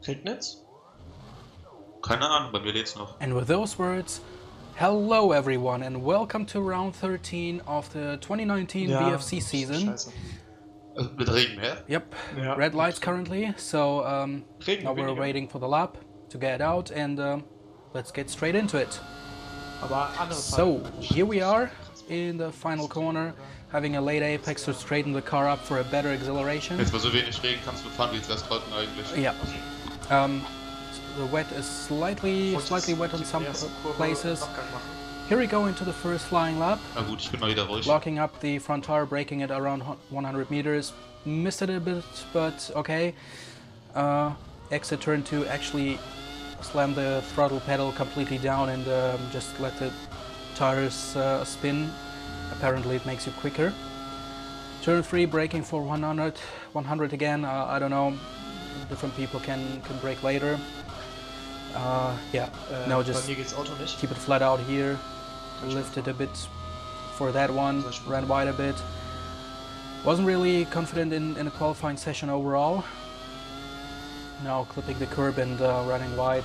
Regnet's? Keine Ahnung, bei mir lädt's noch. And with those words, hello everyone and welcome to round 13 of the 2019 VFC season. Scheiße. Mit Regen, hä? Yep, Ja. red lights currently, so Regen, now we're weniger. waiting for the lap to get out and let's get straight into it. Aber andere So, Farben. here we are in the final corner, having a late apex to straighten the car up for a better acceleration. Jetzt bei so wenig Regen kannst du fahren wie jetzt draußen eigentlich. Yeah. The wet is slightly wet on some places. Here we go into the first flying lap, Na gut, ich bin mal wieder ruhig. locking up the front tire, braking it around 100 meters. Missed it a bit, but okay. Exit turn 2, actually slammed the throttle pedal completely down and just let the tires spin. Apparently it makes you quicker. Turn 3, braking for 100 again. I don't know, different people can brake later. Now Bei just mir geht's Auto nicht. keep it flat out here, lift it a bit for that one, ran wide a bit. Wasn't really confident in a qualifying session overall. Now clipping the curb and running wide.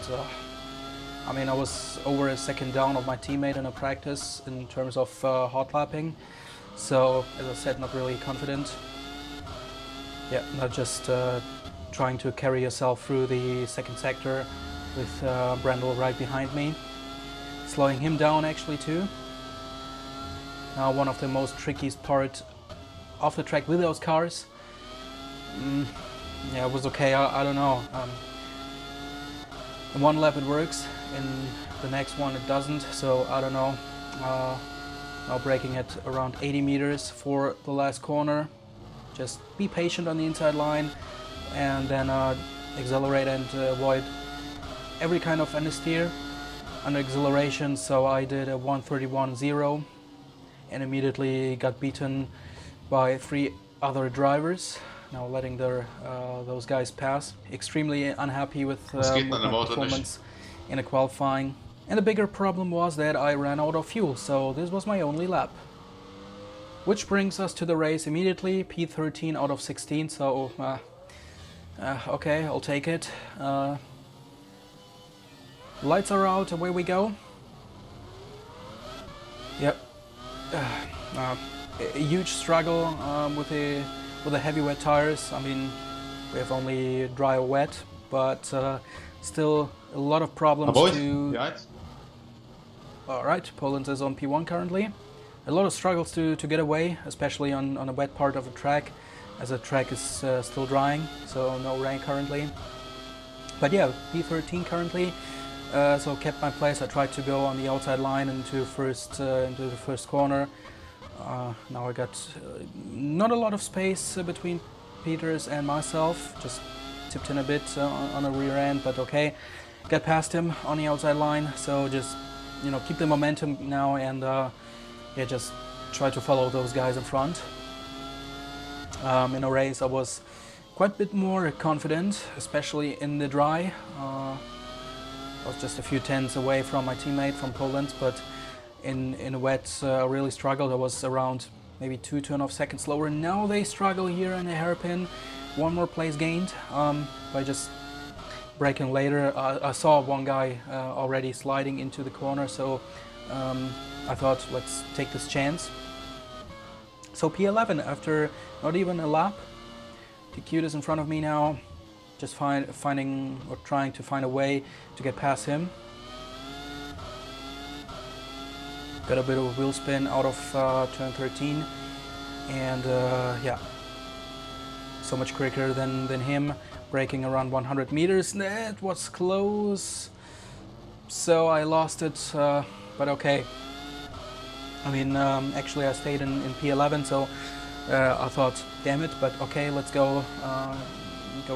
I mean, I was over a second down of my teammate in a practice in terms of hot lapping. So, as I said, not really confident. Yeah, not just trying to carry yourself through the second sector with Brendel right behind me. Slowing him down actually too. Now one of the most trickiest part of the track with those cars. Yeah, it was okay, I don't know. In one lap it works, in the next one it doesn't, so I don't know. Now braking at around 80 meters for the last corner. Just be patient on the inside line and then accelerate and avoid every kind of understeer under acceleration. So I did a 131.0 and immediately got beaten by 3 other drivers. Now letting those guys pass. Extremely unhappy with my performance in a qualifying. And the bigger problem was that I ran out of fuel, so this was my only lap. Which brings us to the race immediately, P13 out of 16, so okay, I'll take it. Lights are out, away we go. Yep. A huge struggle with the heavy wet tires. I mean, we have only dry or wet, but still a lot of problems to... Alright, Poland is on P1 currently. A lot of struggles to get away, especially on a wet part of the track, as the track is still drying, so no rain currently. But yeah, P13 currently, so kept my place. I tried to go on the outside line into the first corner. Now I got not a lot of space between Peters and myself, just tipped in a bit on the rear end, but okay. Got past him on the outside line, so just, you know, keep the momentum now and yeah, just try to follow those guys in front. In a race I was quite a bit more confident, especially in the dry. I was just a few tenths away from my teammate from Poland, but in a wet I really struggled. I was around maybe 2.5 seconds slower. Now they struggle here in a hairpin. One more place gained by just braking later. I saw one guy already sliding into the corner, so I thought, let's take this chance. So P11 after not even a lap. TQ is in front of me now, just trying to find a way to get past him. Got a bit of a wheel spin out of turn 13, and yeah, so much quicker than him, braking around 100 meters. That was close, so I lost it, but okay. I mean, actually I stayed in P11, so I thought, damn it, but okay, let's go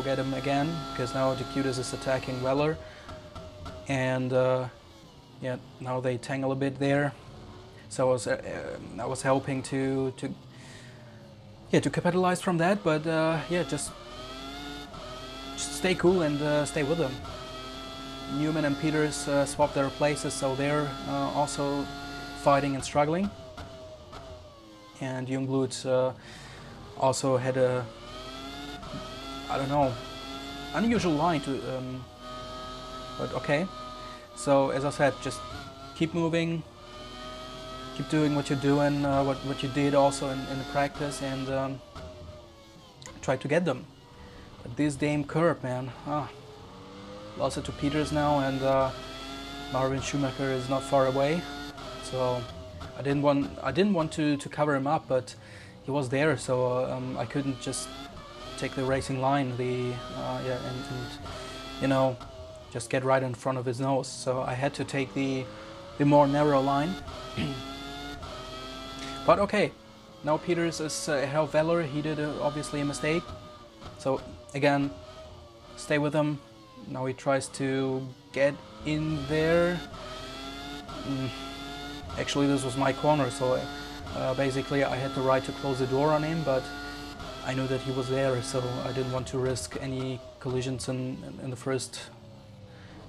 get him again, because now Decutus is attacking Weller, and yeah, now they tangle a bit there. So I was hoping to capitalize from that, but yeah, just stay cool and stay with them. Newman and Peters swapped their places, so they're also fighting and struggling. And Jungblut also had a, I don't know, unusual line to, but okay. So as I said, just keep moving, keep doing what you're doing, what you did also in the practice, and try to get them. But this damn curb, man. Lost it to Peters now, and Marvin Schumacher is not far away. So I didn't want to cover him up, but he was there, so I couldn't just take the racing line, and you know, just get right in front of his nose. So I had to take the more narrow line. But okay, now Peters is ahead of Veller. He did obviously a mistake. So again, stay with him. Now he tries to get in there. Actually, this was my corner, so basically I had the right to close the door on him, but I knew that he was there, so I didn't want to risk any collisions in the first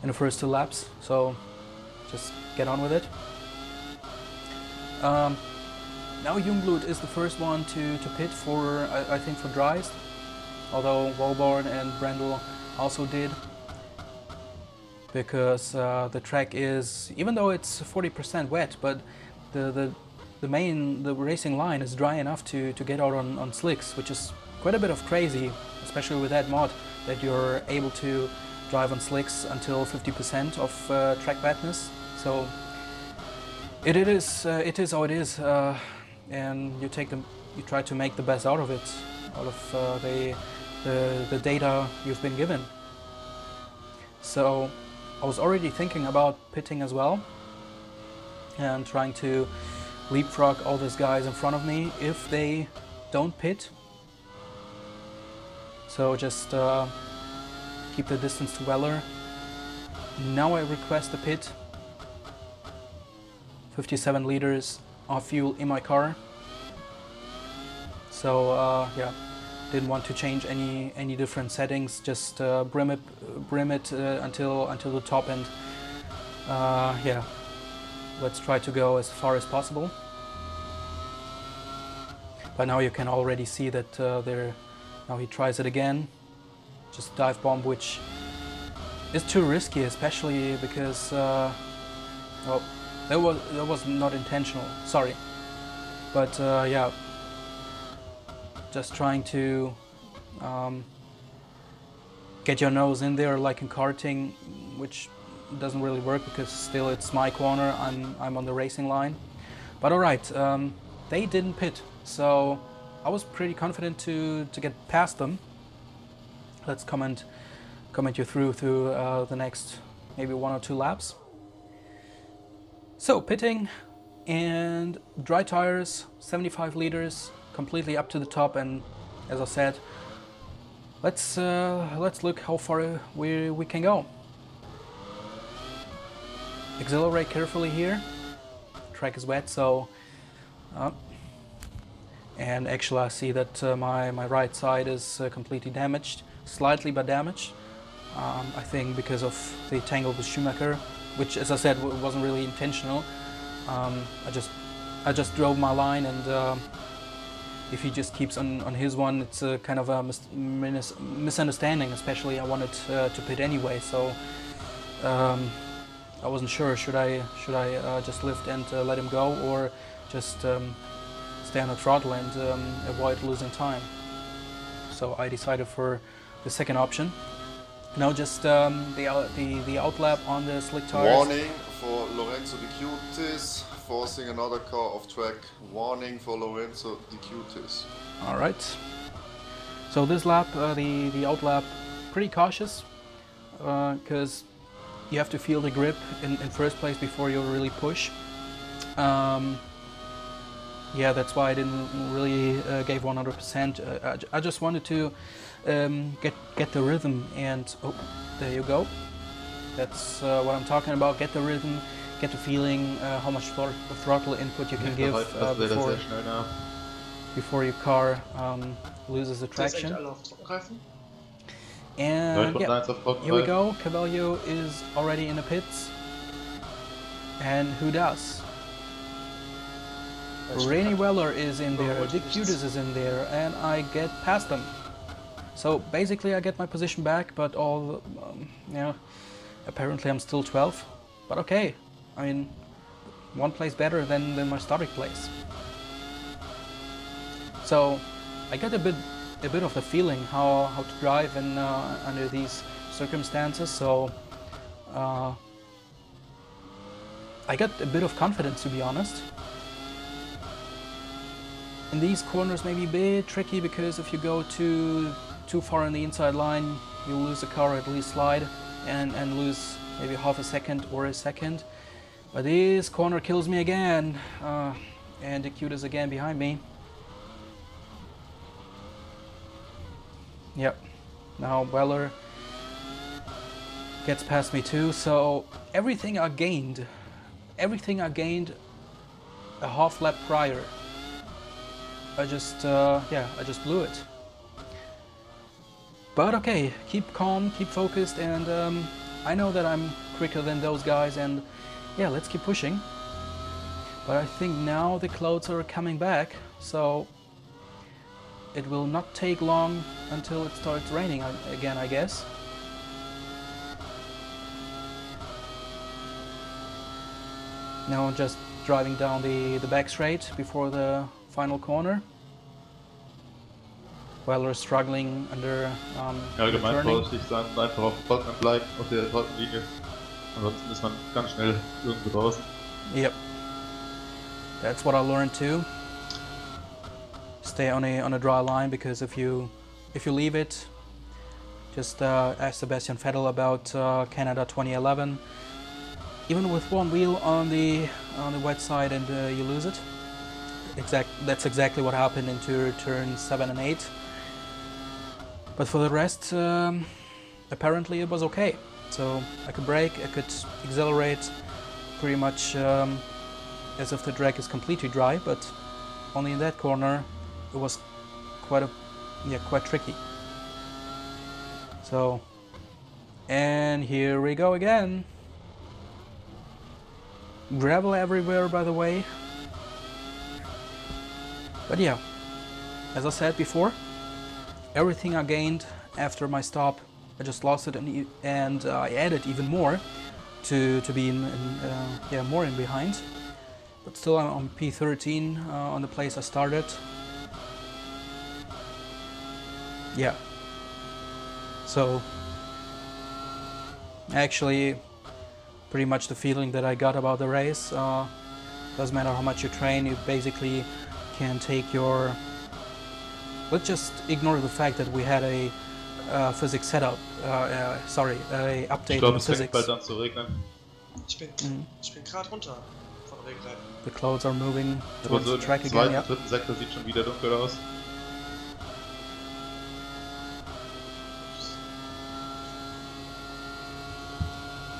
2 laps. So just get on with it. Now Jungblut is the first one to pit for, I think, for dries, although Walborn and Brendel also did, because the track is, even though it's 40% wet, but the racing line is dry enough to get out on slicks, which is quite a bit of crazy, especially with that mod, that you're able to drive on slicks until 50% of track wetness. So it is how it is, and you try to make the best out of it, out of the data you've been given. So I was already thinking about pitting as well, and trying to leapfrog all these guys in front of me if they don't pit. So just keep the distance to Weller. Now I request a pit. 57 liters of fuel in my car. So yeah, didn't want to change any different settings. Just brim it until the top, and yeah, let's try to go as far as possible. But now you can already see that now he tries it again, just dive bomb, which is too risky, especially because well, that was not intentional. Sorry, but yeah, just trying to get your nose in there like in karting, which doesn't really work because still it's my corner. I'm on the racing line. But all right, they didn't pit, so I was pretty confident to get past them. Let's comment you through the next maybe 1 or 2 laps. So pitting and dry tires, 75 liters, completely up to the top, and as I said, let's look how far we can go. Accelerate carefully here. Track is wet, so and actually I see that my right side is completely damaged, slightly but damaged. I think because of the tangle with Schumacher, which, as I said, wasn't really intentional. I just drove my line, and if he just keeps on his one, it's a kind of a misunderstanding. Especially I wanted to pit anyway, so I wasn't sure should I just lift and let him go, or just stay on the throttle and avoid losing time. So I decided for the second option. Now just the outlap on the slick tires. Warning for Lorenzo Di Cutis, forcing another car off track. Warning for Lorenzo Di Cutis. All right. So this lap, the outlap, pretty cautious, because you have to feel the grip in first place before you really push. Yeah, that's why I didn't really gave 100%. I just wanted to get the rhythm, and oh, there you go. That's what I'm talking about. Get the rhythm, get the feeling, how much throttle input you can give before your car loses the traction. And yeah, here we go. Cavallo is already in the pits, and who does? Rainy Weller is in there, Dick Cutis is in there, and I get past them. So basically I get my position back, but yeah, apparently I'm still 12. But okay, I mean, one place better than my starting place. So I get a bit of the feeling how to drive in under these circumstances. So I got a bit of confidence, to be honest. In these corners may be a bit tricky, because if you go too far on the inside line, you lose the car, at least slide, and lose maybe half a second or a second. But this corner kills me again, and the cute is again behind me. Yep, now Weller gets past me too, so everything I gained a half lap prior, I just blew it. But okay, keep calm, keep focused, and I know that I'm quicker than those guys, and yeah, let's keep pushing. But I think now the clouds are coming back, so it will not take long until it starts raining again, I guess. Now I'm just driving down the back straight before the final corner. Weller struggling under Allgemein turning. vorsichtig sein, einfach auf dem Trockenen bleiben, auf der Trockenlinie. Ansonsten ist man ganz schnell irgendwo draußen. Yep, that's what I learned too. Stay on a dry line, because if you leave it, just ask Sebastian Vettel about Canada 2011. Even with one wheel on the wet side, and you lose it. That's exactly what happened into turn 7 and 8. But for the rest, apparently it was okay. So I could brake, I could accelerate, pretty much as if the track is completely dry. But only in that corner, it was quite tricky. So, and here we go again. Gravel everywhere, by the way. But yeah, as I said before, everything I gained after my stop, I just lost it, and I added even more to be more in behind. But still, I'm on P13 on the place I started. Yeah. So actually, pretty much the feeling that I got about the race. Doesn't matter how much you train, you basically can take your... Let's just ignore the fact that we had a physics setup, a update on physics. Bald an zu regnen. Ich bin gerade runter von Regenleiten. The clouds are moving towards the track again. Im dritten Sektor sieht schon wieder dunkel aus.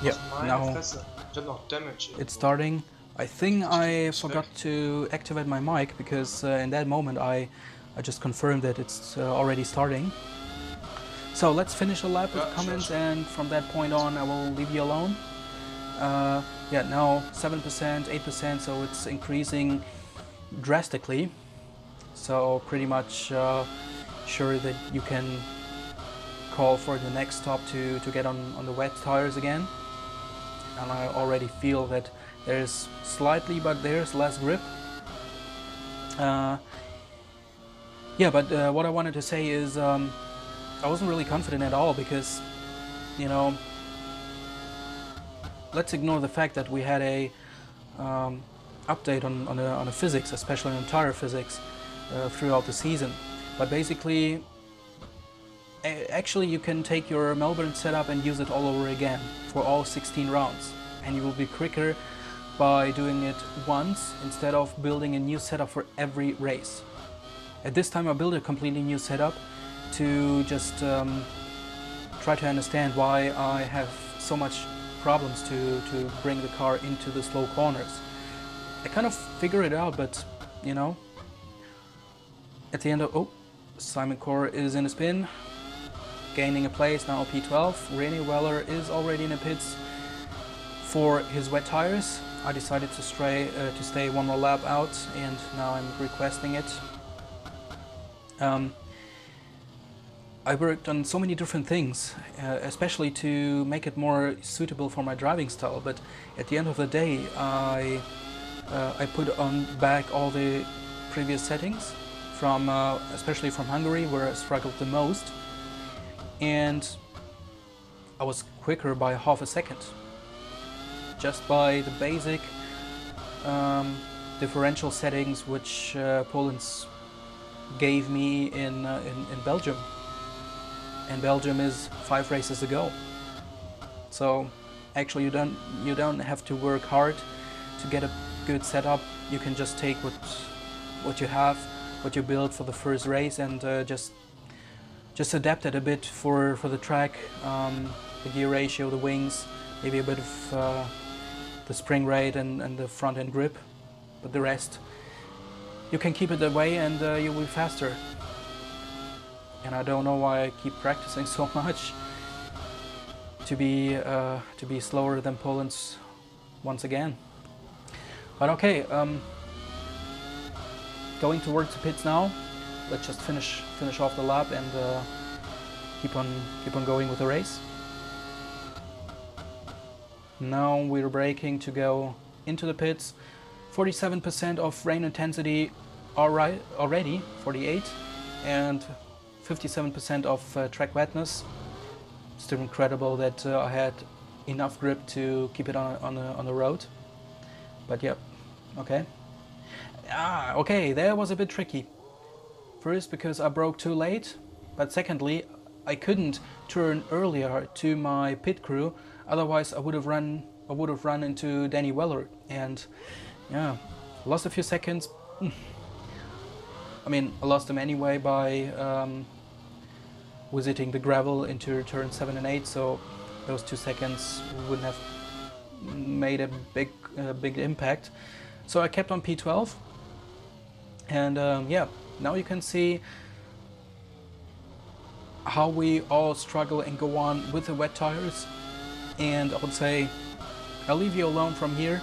Yeah, now damage. it's starting. I think I forgot to activate my mic, because in that moment I just confirmed that it's already starting. So let's finish the lap with comments, and from that point on I will leave you alone. Yeah, now 7%, 8%, so it's increasing drastically. So pretty much sure that you can call for the next stop to get on the wet tires again. And I already feel that there's slightly, but there's less grip. Yeah, but what I wanted to say is I wasn't really confident at all, because, you know, let's ignore the fact that we had a update on the physics, especially on tire physics, throughout the season. But basically, actually you can take your Melbourne setup and use it all over again for all 16 rounds, and you will be quicker by doing it once instead of building a new setup for every race. At this time I built a completely new setup to just try to understand why I have so much problems to bring the car into the slow corners. I kind of figured it out, but you know, at the end of Simon Core is in a spin, gaining a place, now P12. René Weller is already in the pits for his wet tires. I decided to stay one more lap out, and now I'm requesting it. I worked on so many different things, especially to make it more suitable for my driving style. But at the end of the day, I put on back all the previous settings from, especially from Hungary, where I struggled the most, and I was quicker by half a second, just by the basic differential settings which Poland's gave me in Belgium. And Belgium is 5 races ago, so actually you don't have to work hard to get a good setup. You can just take what you have, what you build for the first race, and just adapt it a bit for the track, the gear ratio, the wings, maybe a bit of the spring rate and the front end grip, but the rest you can keep it that way and you'll be faster. And I don't know why I keep practicing so much to be slower than Poland's once again. But okay, going towards the pits now. Let's just finish off the lap and keep on going with the race. Now we're braking to go into the pits. 47% of rain intensity already, 48, and 57% of track wetness. Still incredible that I had enough grip to keep it on the road. But yeah, okay. Okay, that was a bit tricky. First, because I broke too late, but secondly, I couldn't turn earlier to my pit crew. Otherwise, I would have run into Danny Weller, and yeah, lost a few seconds. I mean, I lost them anyway by visiting the gravel into turn 7 and 8, so those 2 seconds wouldn't have made a big impact. So I kept on P12, and yeah, now you can see how we all struggle and go on with the wet tires. And I would say I'll leave you alone from here,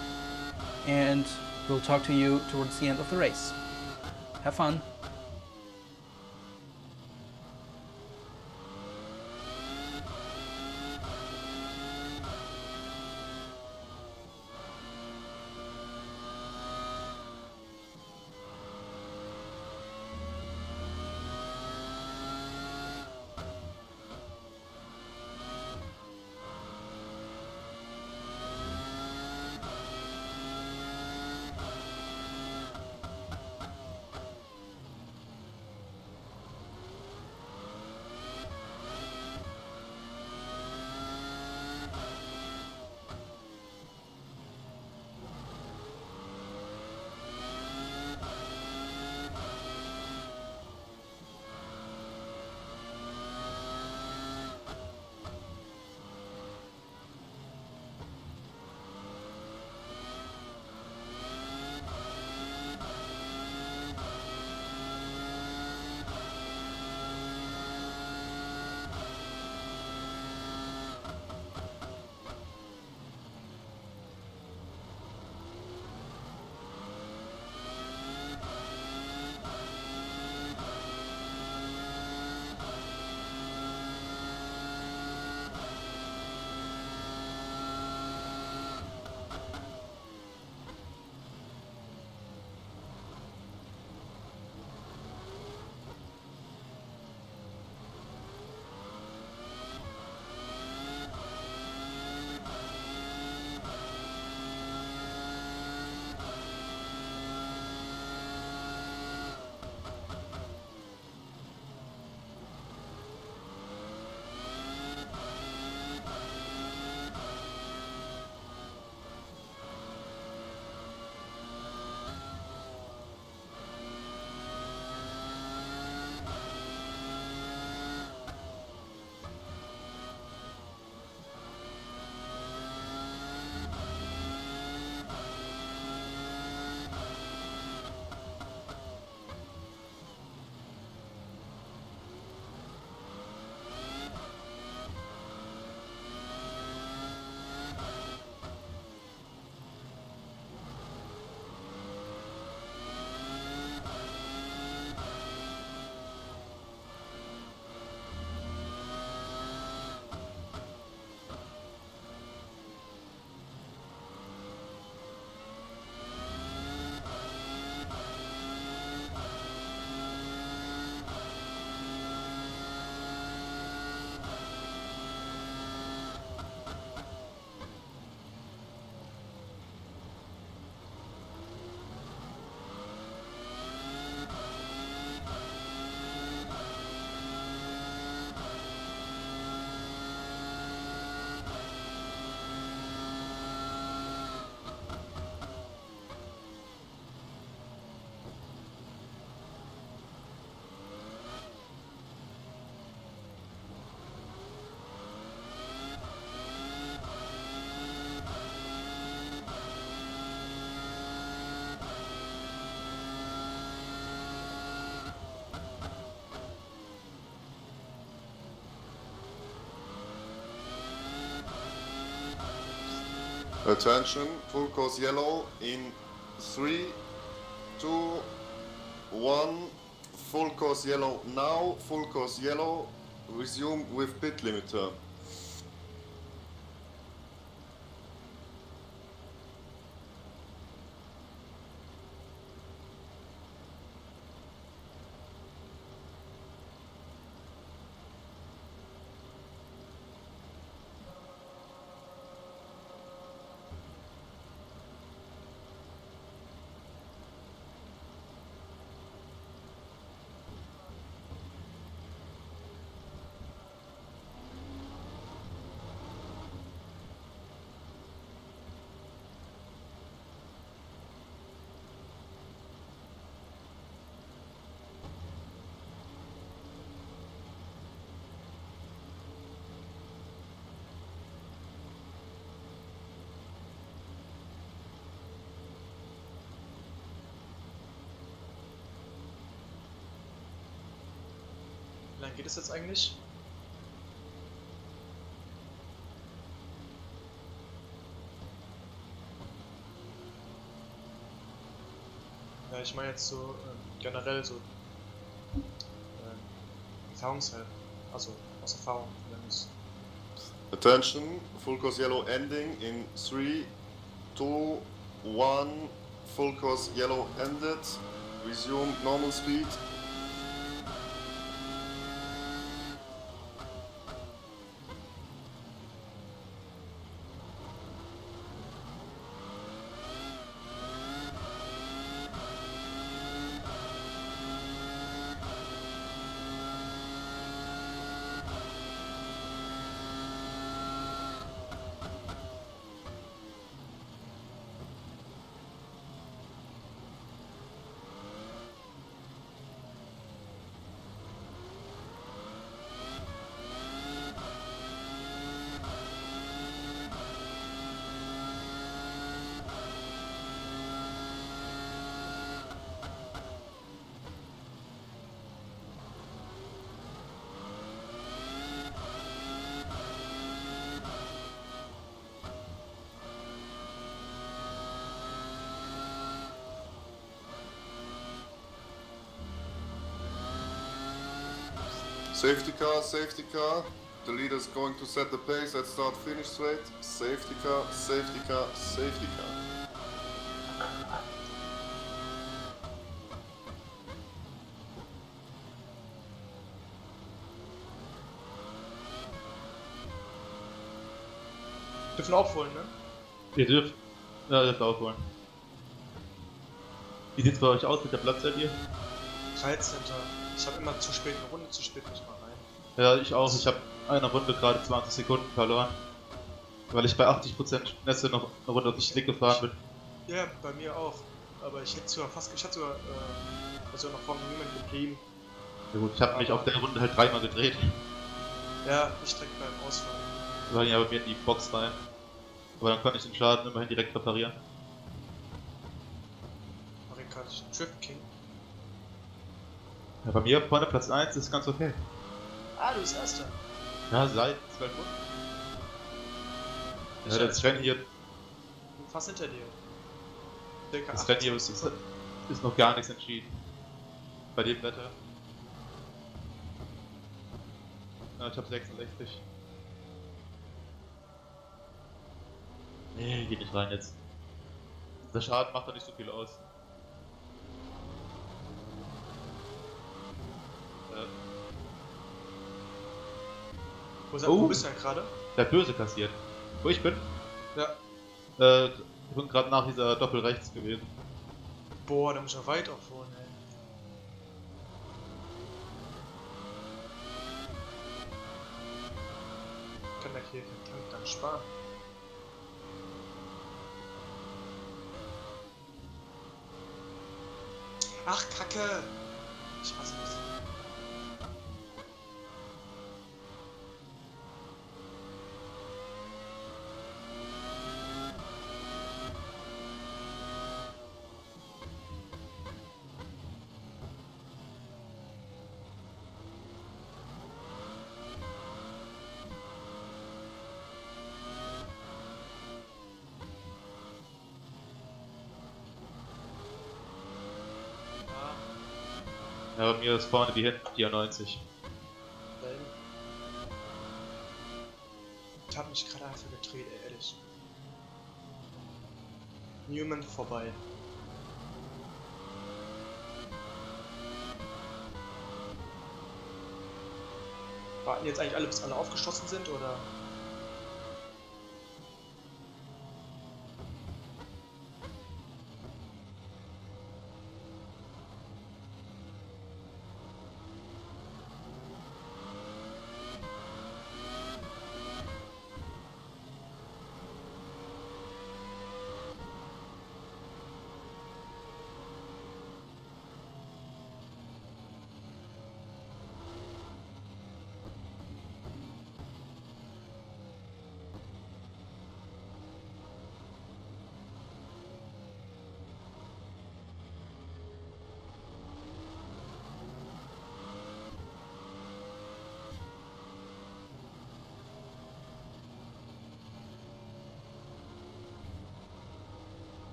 and we'll talk to you towards the end of the race. Have fun! Attention, full course yellow in 3, 2, 1. Full course yellow now, full course yellow. Resume with pit limiter. Wie lange geht es jetzt eigentlich? Ja, ich meine jetzt so generell so Erfahrungswert, also aus Erfahrung. Wenn es Attention, full course yellow ending in 3, 2, 1. Full course yellow ended. Resume normal speed. Safety car, safety car. The leader is going to set the pace at start finish straight. Safety car, safety car, safety car. dürfen aufholen, ne? Ihr dürft aufholen. Wie sieht's bei euch aus mit der Platzseite? 13. Ich habe immer zu spät, eine Runde zu spät nicht mal rein. Ja, ich auch. Ich habe eine Runde gerade 20 Sekunden verloren. Weil ich bei 80% Nässe noch eine Runde nicht Slick gefahren bin. Ja, bei mir auch. Aber ich hätte sogar fast, ich hatte sogar, also noch von niemand geblieben. Ja gut, ich habe mich auf der Runde halt dreimal gedreht. Ja, nicht direkt beim Ausfall. Wir waren ja bei mir in die Box rein. Aber dann konnte ich den Schaden immerhin direkt reparieren. Amerikanischer Drift King. Ja, bei mir vorne Platz 1 ist ganz okay. Ah, du bist Erster. Ja, seit 12 Runden. Ja, das Rennen hier, Bin fast hinter dir. Circa das Rennen hier ist noch gar nichts entschieden. Bei dem Wetter. Ja, ich hab 66. Nee, geht nicht rein jetzt. Der Schaden macht doch nicht so viel aus. Wo bist du denn gerade? Der hat böse kassiert. Wo ich bin? Ja. Ich bin gerade nach dieser Doppelrechts gewesen. Boah, da muss ich ja weit aufholen, ey. Ich kann da hier den Tank dann sparen. Ach, Kacke! Ich hasse das. Ja, bei mir ist vorne wie hinten 94. Nein. Ich hab mich gerade einfach gedreht, ey, ehrlich. Newman vorbei. Warten jetzt eigentlich alle, bis alle aufgeschlossen sind, oder?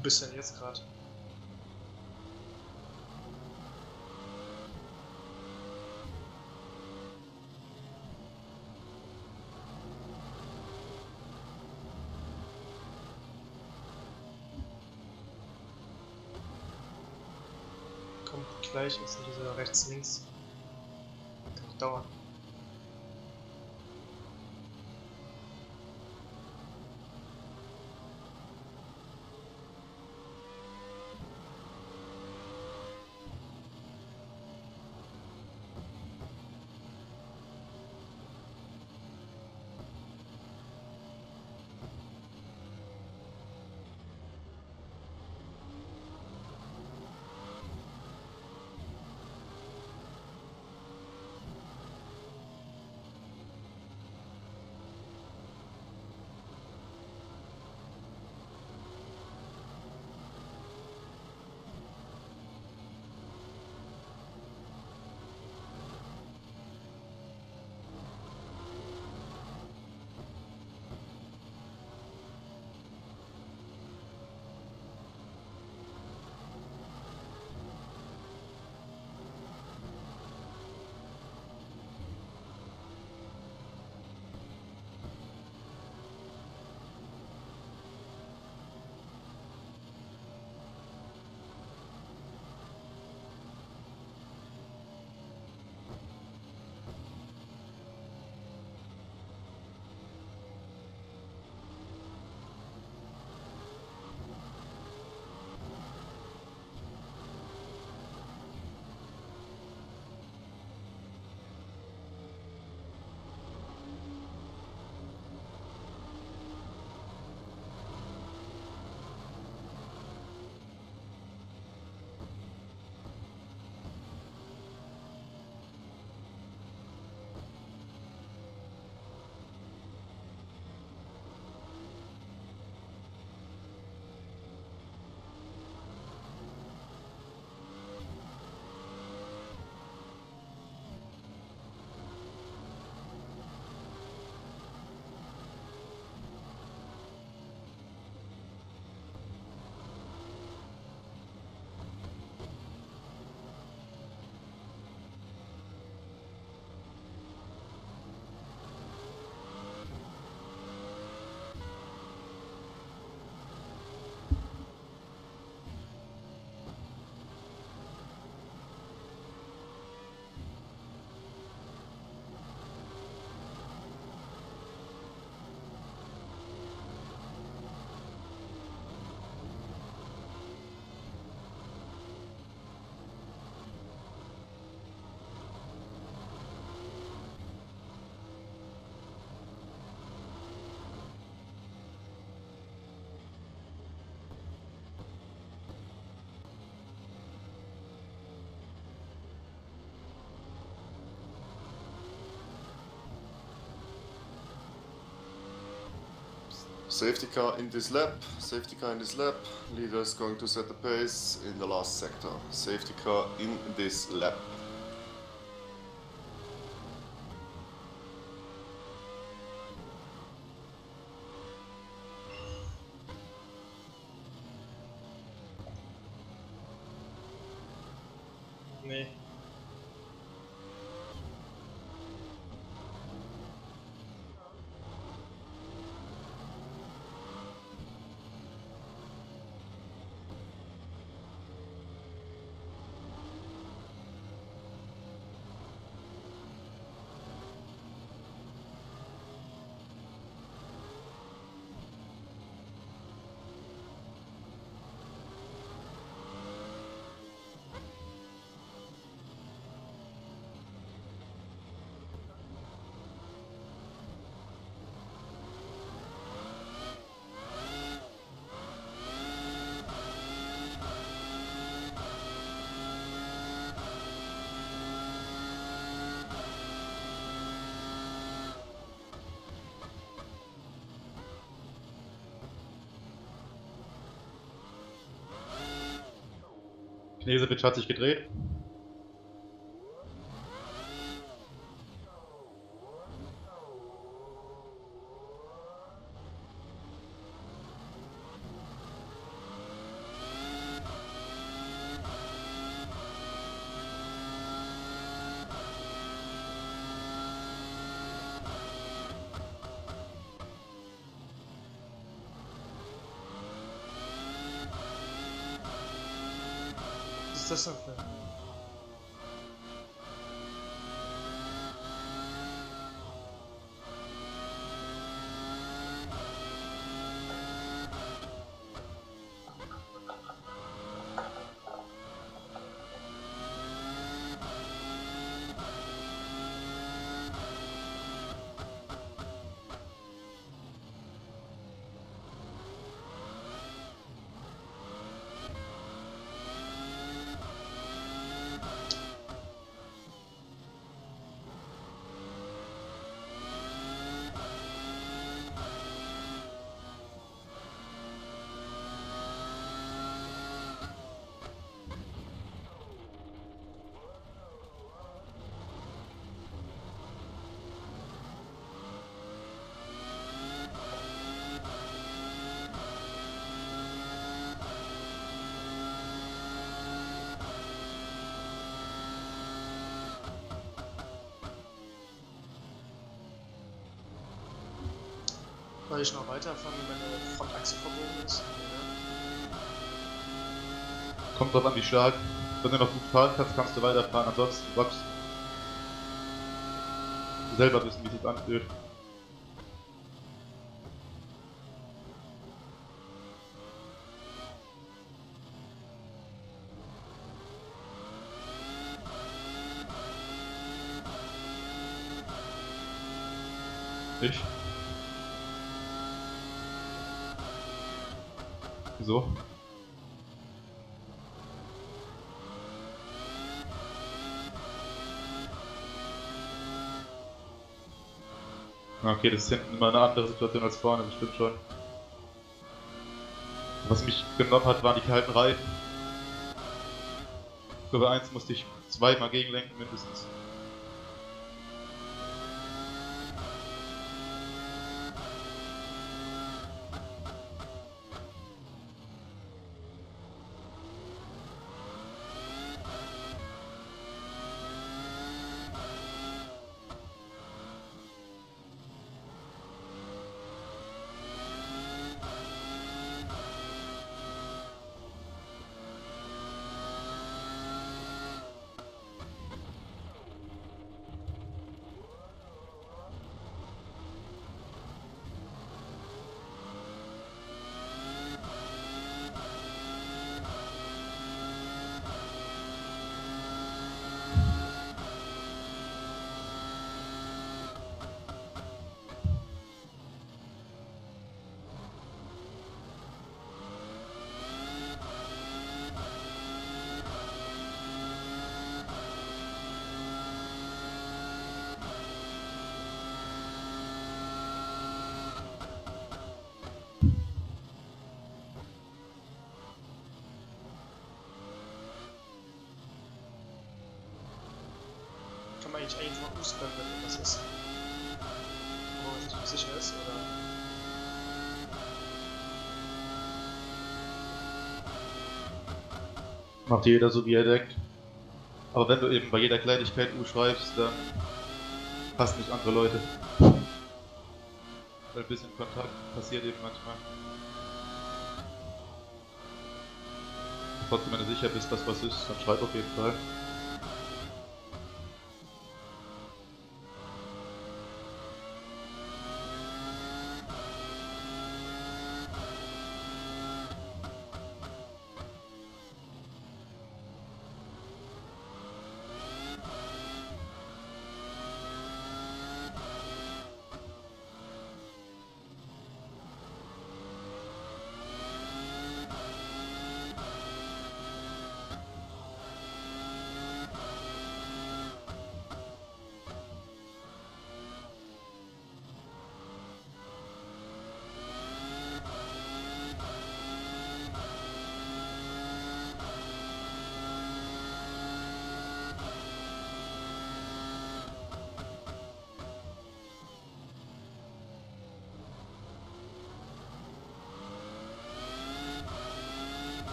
Wo bist du denn jetzt gerade? Kommt gleich, ist dieser rechts, links. Kann noch dauern. Safety car in this lap, safety car in this lap. Leader is going to set the pace in the last sector. Safety car in this lap. Knesewitsch hat sich gedreht. Was ist das denn für? Soll ich noch weiterfahren, wenn meine Frontachse verbogen ist? Kommt drauf an, wie stark. Wenn du noch gut fahren kannst, kannst du weiterfahren. Ansonsten wachst du selber wissen, wie es sich anfühlt. Ich? Wieso? Okay, das ist hinten immer eine andere Situation als vorne, das stimmt schon. Was mich genommen hat, waren die kalten Reifen. Kurve 1 musste ich zweimal gegenlenken mindestens. Kann man eigentlich einfach ausbrennen, wenn irgendwas ist. Wo man sich nicht sicher ist, oder? Macht jeder so, wie er denkt. Aber wenn du eben bei jeder Kleinigkeit U schreibst, dann passt nicht andere Leute. Weil ein bisschen Kontakt passiert eben manchmal. Trotzdem, wenn du sicher bist, dass was ist, dann schreib auf jeden Fall.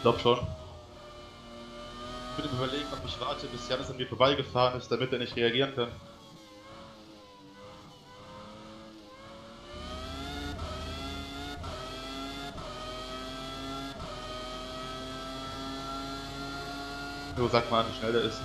glaube schon. Ich würde mir überlegen, ob ich warte, bis Janis an mir vorbeigefahren ist, damit er nicht reagieren kann. So, sag mal, wie schnell der ist.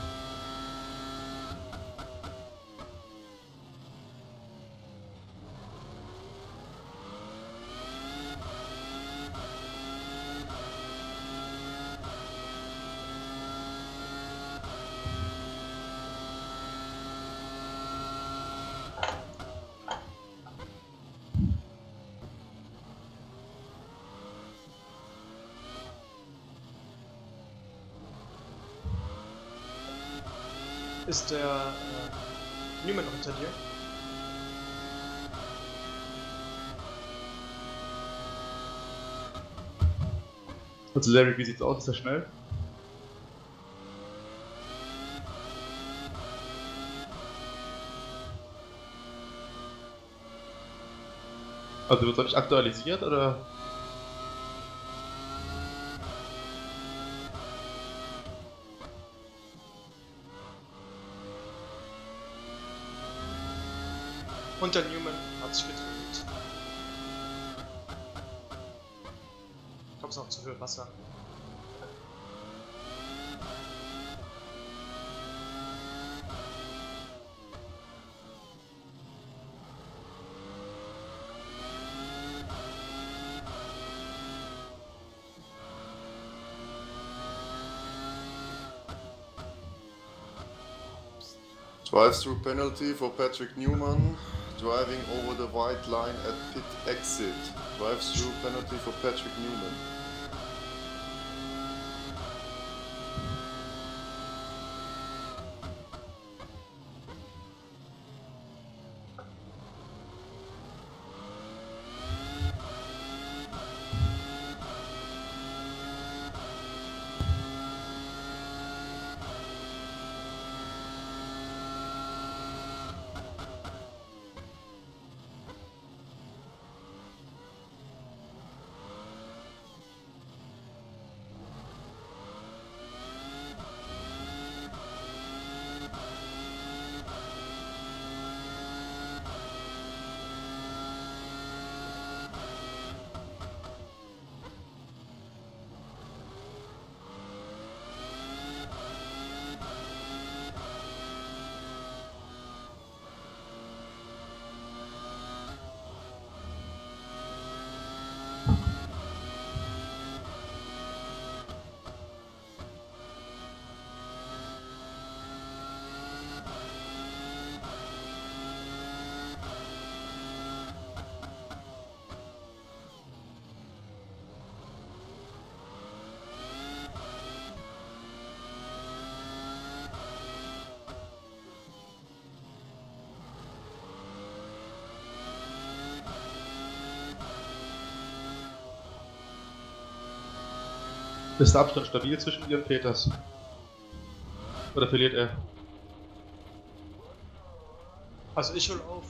Ist der Newman noch hinter dir? Also Larry, wie sieht's aus? Ist er schnell? Also wird es nicht aktualisiert oder? Und der Newman hat sich gedreht. Ich glaube, es ist noch zu viel Wasser. Drive-through penalty for Patrick Newman, driving over the white line at pit exit. Drive-through penalty for Patrick Newman. Ist der Abstand stabil zwischen dir und Peters? Oder verliert er? Also ich hol auf.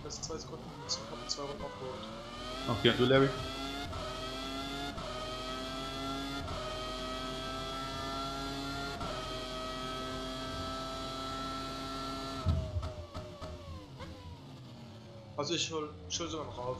Das sind 2 Sekunden. Ich habe 2 Runden aufgeholt. Okay, und du, Larry? Also ich hol sogar noch auf.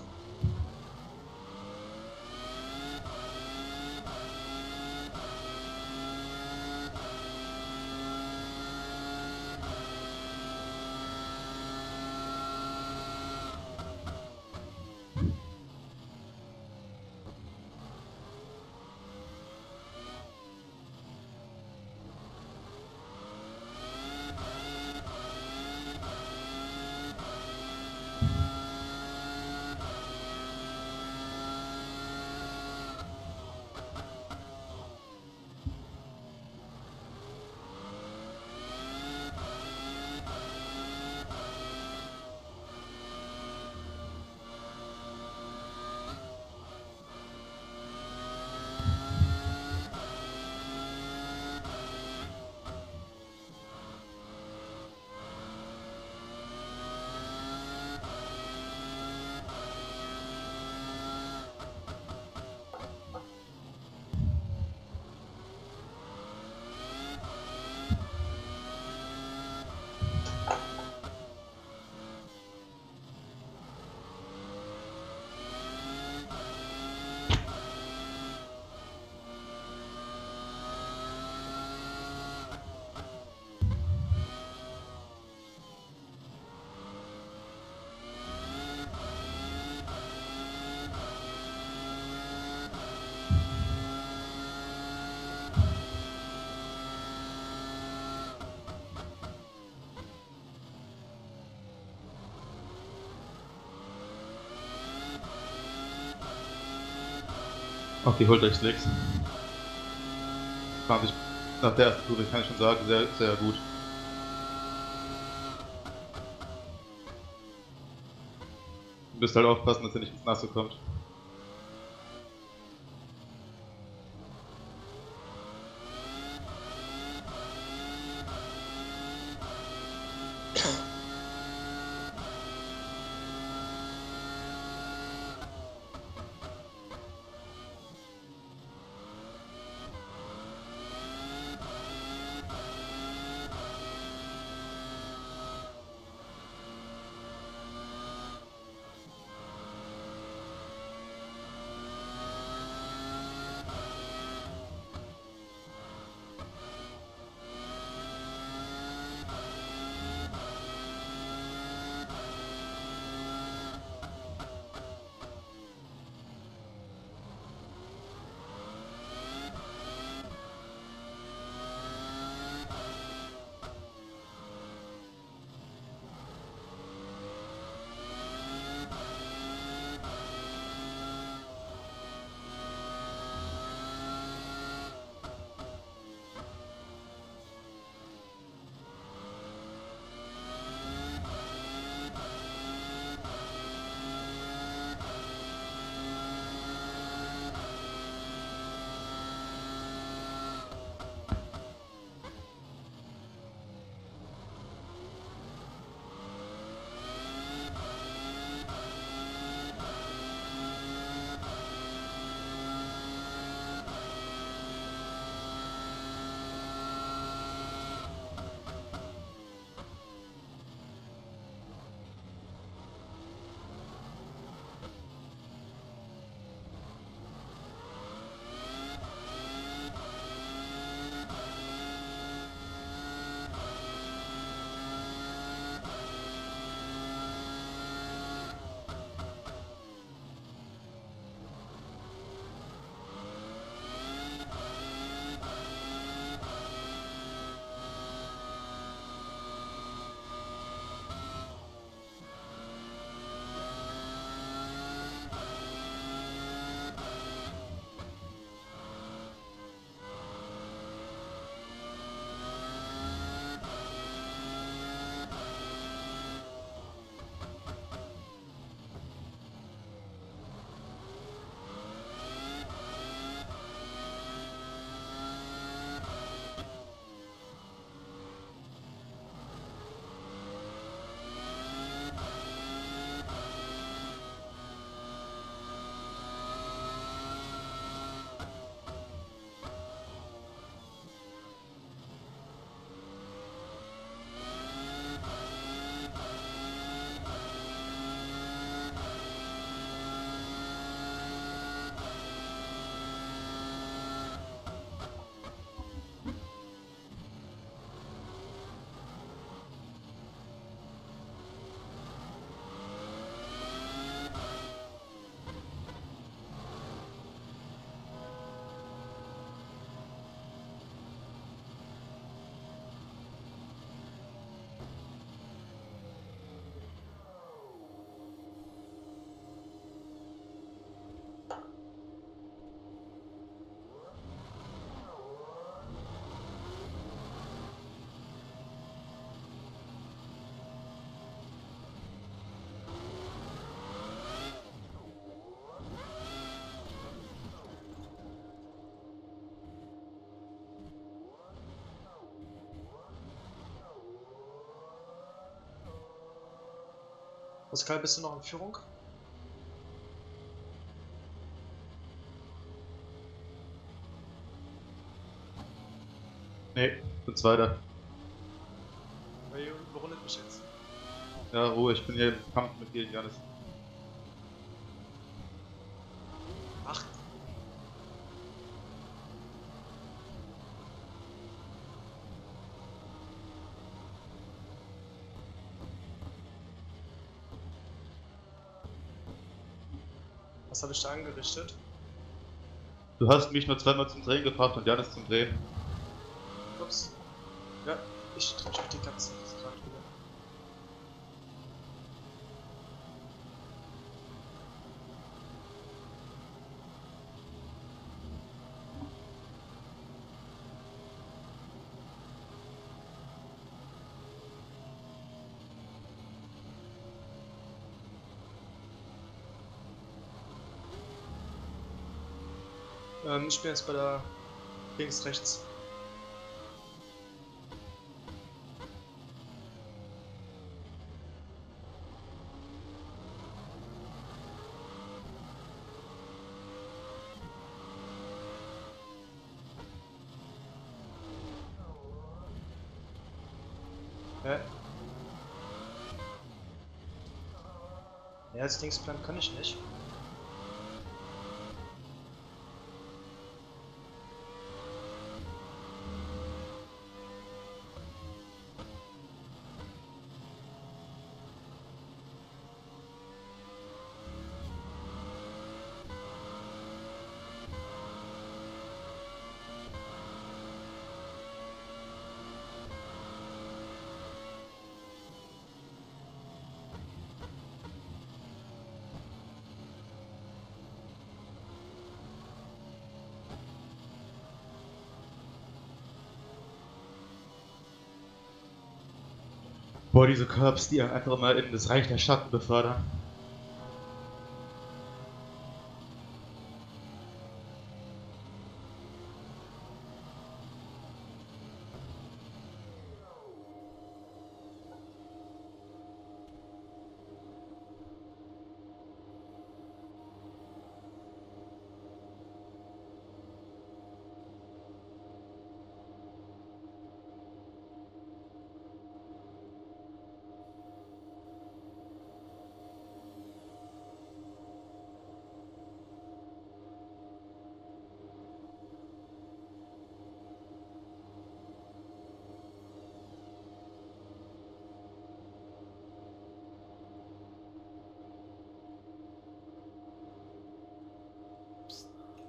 Okay, holt euch Slicks. 20 nach der ersten Tour, kann ich schon sagen, sehr, sehr gut. Ihr müsst halt aufpassen, dass ihr nicht ins Nasse kommt. Pascal, bist du noch in Führung? Nee, bin Zweiter. Weil ihr überrundet mich jetzt. Ja, Ruhe, ich bin hier im Kampf mit gegen Janis. Ach. Was habe ich da angerichtet? Du hast mich nur zweimal zum Drehen gebracht und Janis zum Drehen. Ups. Ja, ich drücke die ganze Zeit gerade wieder. Ich bin jetzt bei der links, rechts. Hä? Ja, als Linksplan kann ich nicht. Boah, diese Curbs, die einfach mal in das Reich der Schatten befördern.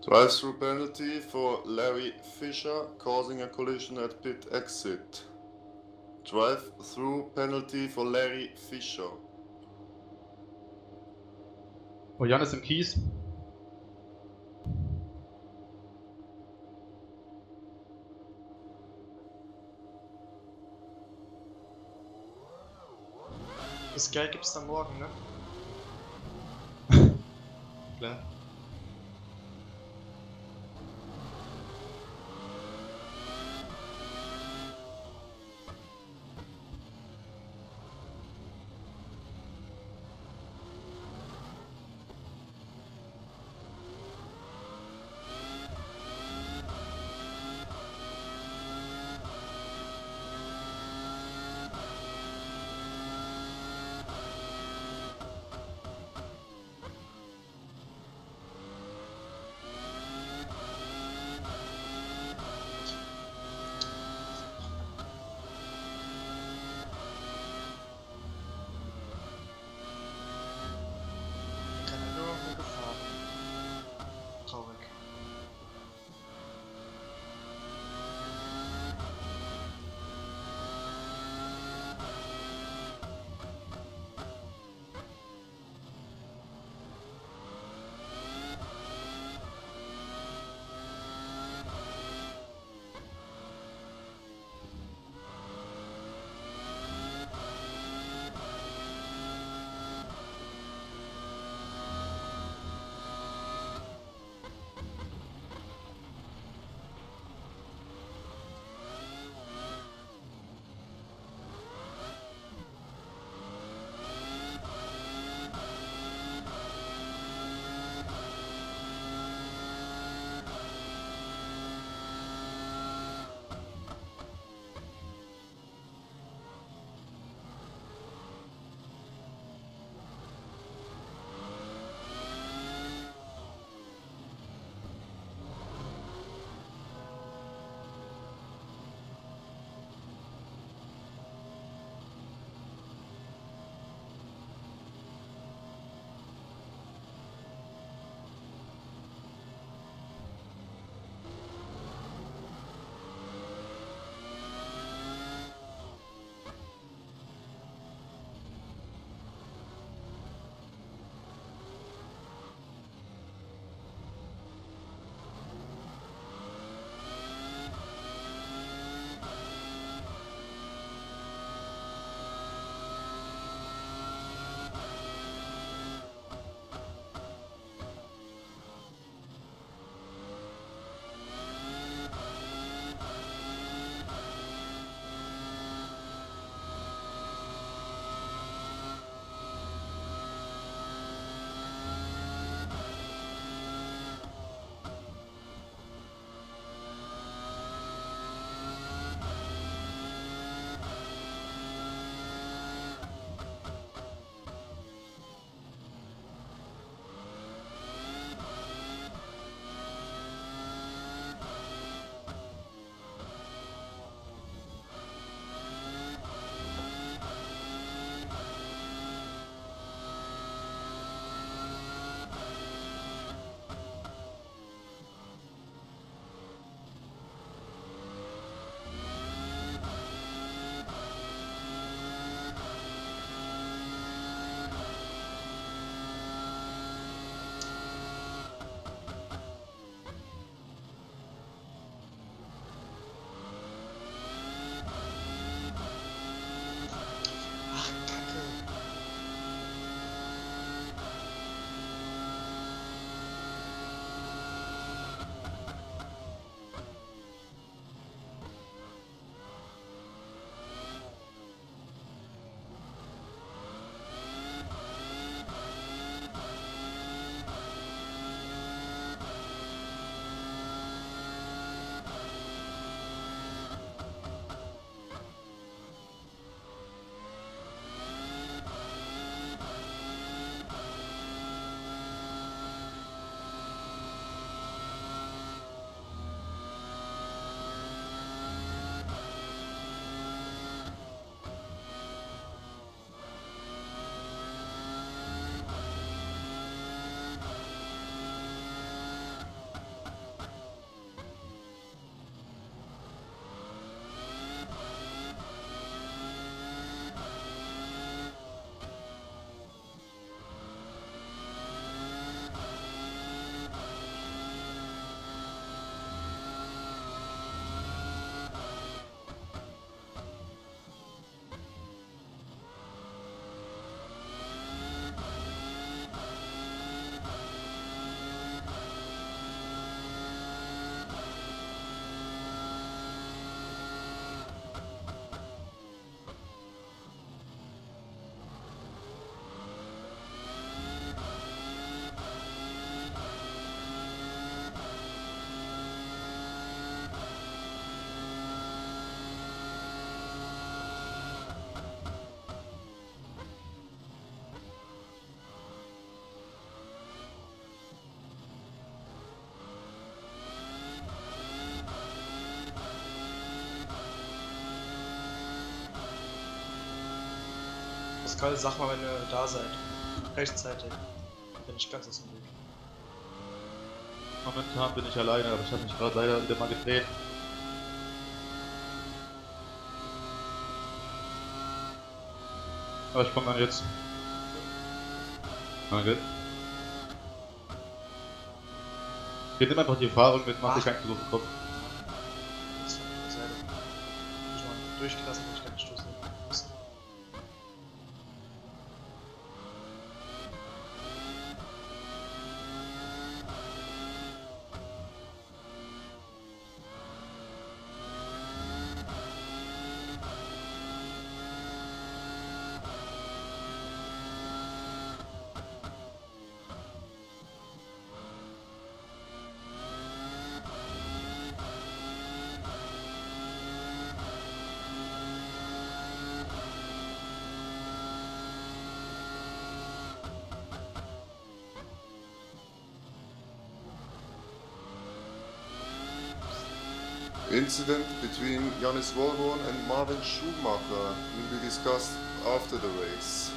Drive-through penalty for Larry Fisher causing a collision at pit exit. Drive-through penalty for Larry Fisher. Oh, Jan ist im Kies. Das Geld gibt's dann morgen, ne? Klar. Pascal, sag mal, wenn ihr da seid. Rechtzeitig. Bin ich ganz aus dem Weg. Momentan bin ich alleine, aber ich habe mich gerade leider wieder mal gedreht. Aber ich komme dann jetzt. Danke. Geht immer einfach die Erfahrung mit, mach dir keinen Knopf im Kopf. Das ist von der Seite. Ich mal durchgelassen, wenn ich keine Stoße muss. Incident between Yannis Wolhorn and Marvin Schumacher will be discussed after the race.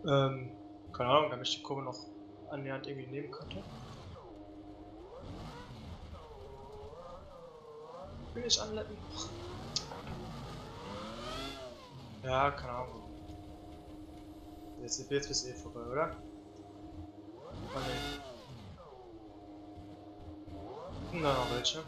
Keine Ahnung, damit ich die Kurve noch annähernd irgendwie nehmen könnte. Will ich anleiten? Ja, keine Ahnung. Jetzt ist eh vorbei, oder? Oh ne. Und da noch welche.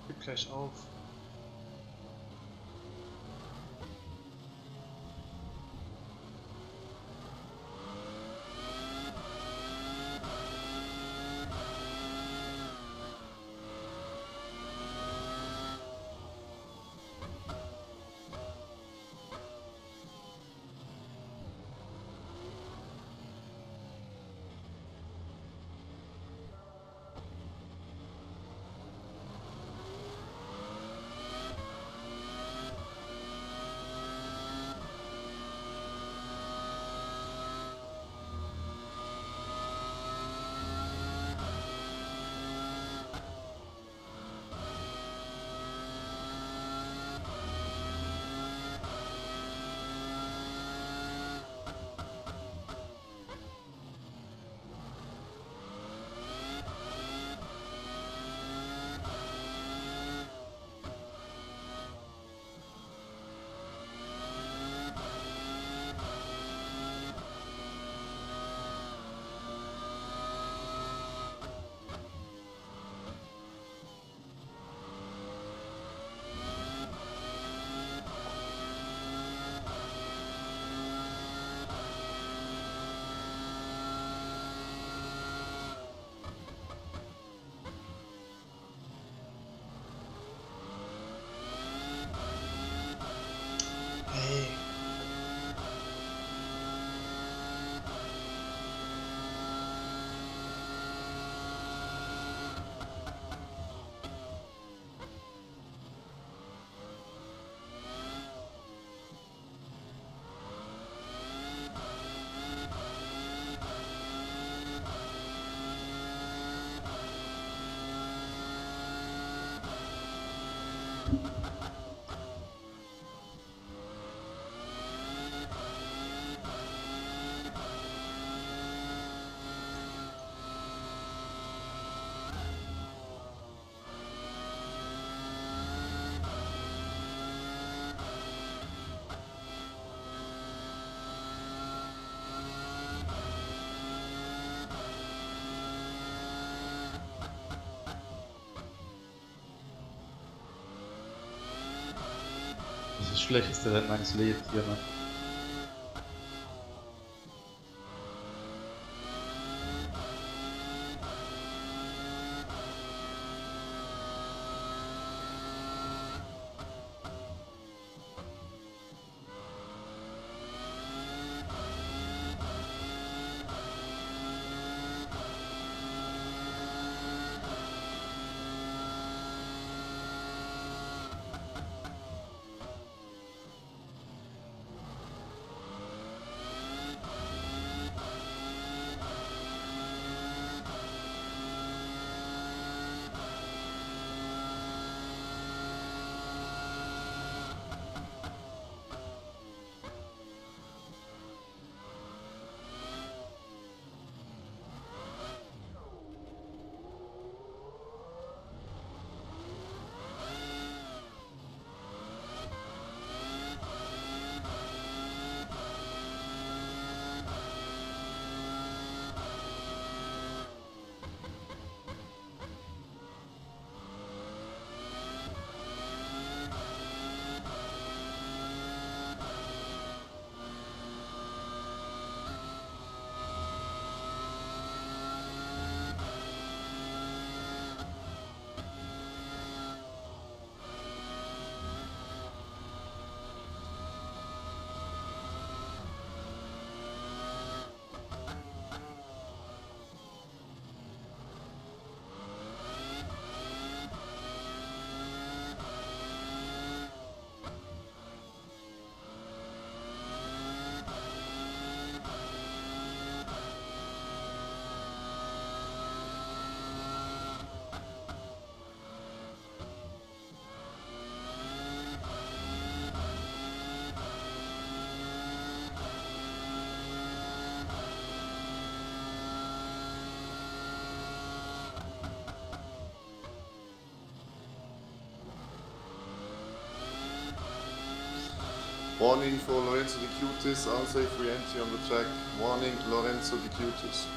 Gib gleich auf. schlechteste Rennen meines Lebens hier, Mann. Warning for Lorenzo Di Cutis, unsafe re-entry on the track. Warning, Lorenzo Di Cutis.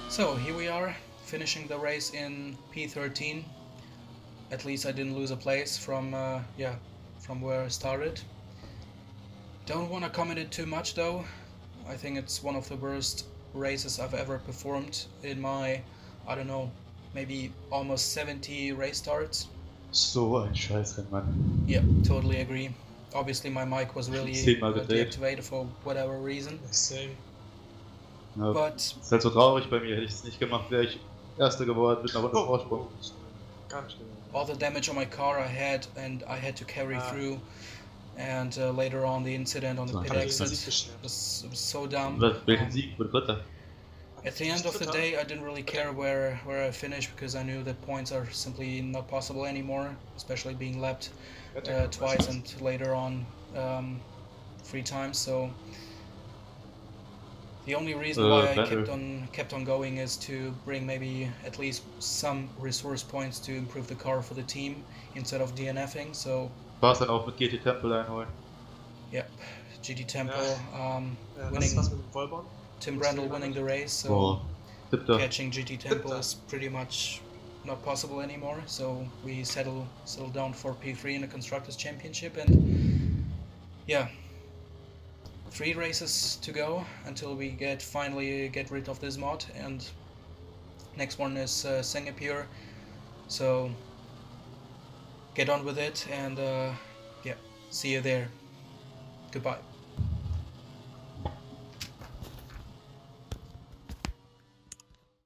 So here we are, finishing the race in P13. At least I didn't lose a place from where I started. Don't want to comment it too much though. I think it's one of the worst races I've ever performed in my, I don't know, maybe almost 70 race starts. So ein Scheißrennen, Mann. Yeah, totally agree. Obviously my mic was really deactivated for whatever reason. Same. Ja, But ist halt so traurig bei mir. Hätte ich es nicht gemacht, wäre ich Erster geworden mit einer Runde Vorsprung. Ganz schön. all the damage on my car I had to carry through, and later on the incident on the pit exit was so dumb. Welchen Sieg wurde Dritter? At the end of the day, I didn't really care where I finished because I knew that points are simply not possible anymore, especially being lapped twice and later on 3 times. So the only reason why I kept on going is to bring maybe at least some resource points to improve the car for the team instead of DNFing. So war's dann auch mit GT Temple einholen. Yep, GT Temple winning. Was mit dem Vollborn? Tim Brandle winning the race, so catching GT Temple is pretty much not possible anymore. So we settle down for P3 in the Constructors' Championship, and yeah, 3 races to go until we finally get rid of this mod, and next one is Singapore. So get on with it, and yeah, see you there. Goodbye.